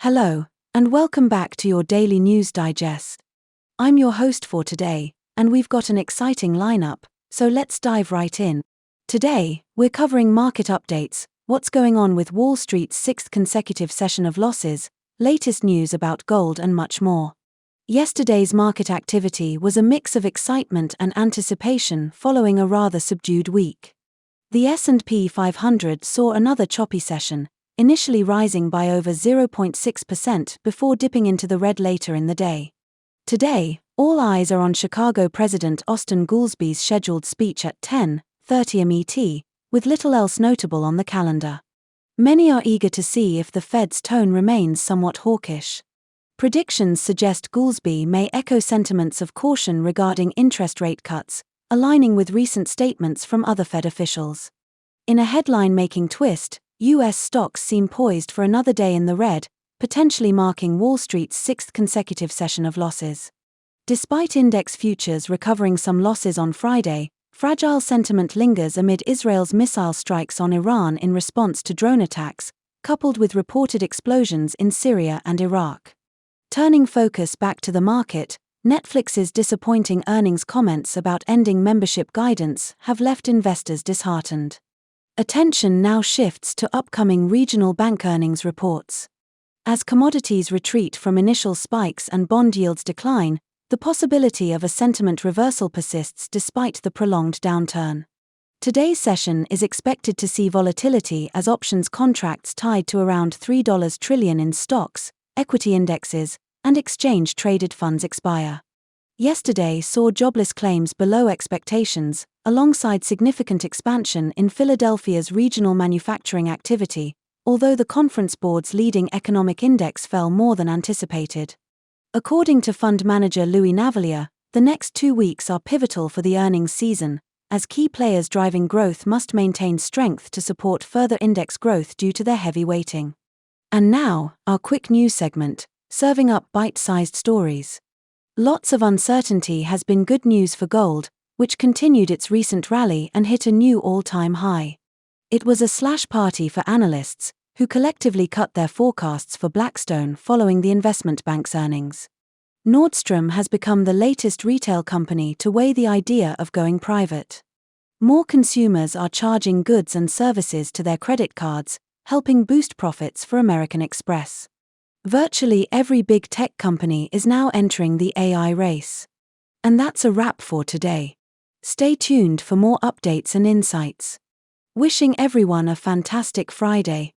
Hello, and welcome back to your daily news digest. I'm your host for today, and we've got an exciting lineup, so let's dive right in. Today, we're covering market updates, what's going on with Wall Street's sixth consecutive session of losses, latest news about gold, and much more. Yesterday's market activity was a mix of excitement and anticipation following a rather subdued week. The S&P 500 saw another choppy session, initially rising by over 0.6% before dipping into the red later in the day. Today, all eyes are on Chicago President Austin Goolsby's scheduled speech at 10:30 MET, with little else notable on the calendar. Many are eager to see if the Fed's tone remains somewhat hawkish. Predictions suggest Goolsby may echo sentiments of caution regarding interest rate cuts, aligning with recent statements from other Fed officials. In a headline-making twist, U.S. stocks seem poised for another day in the red, potentially marking Wall Street's sixth consecutive session of losses. Despite index futures recovering some losses on Friday, fragile sentiment lingers amid Israel's missile strikes on Iran in response to drone attacks, coupled with reported explosions in Syria and Iraq. Turning focus back to the market, Netflix's disappointing earnings comments about ending membership guidance have left investors disheartened. Attention now shifts to upcoming regional bank earnings reports. As commodities retreat from initial spikes and bond yields decline, the possibility of a sentiment reversal persists despite the prolonged downturn. Today's session is expected to see volatility as options contracts tied to around $3 trillion in stocks, equity indexes, and exchange-traded funds expire. Yesterday saw jobless claims below expectations, alongside significant expansion in Philadelphia's regional manufacturing activity, although the Conference Board's leading economic index fell more than anticipated. According to fund manager Louis Navellier, the next 2 weeks are pivotal for the earnings season, as key players driving growth must maintain strength to support further index growth due to their heavy weighting. And now, our quick news segment, serving up bite-sized stories. Lots of uncertainty has been good news for gold, which continued its recent rally and hit a new all-time high. It was a slash party for analysts, who collectively cut their forecasts for Blackstone following the investment bank's earnings. Nordstrom has become the latest retail company to weigh the idea of going private. More consumers are charging goods and services to their credit cards, helping boost profits for American Express. Virtually every big tech company is now entering the AI race. And that's a wrap for today. Stay tuned for more updates and insights. Wishing everyone a fantastic Friday.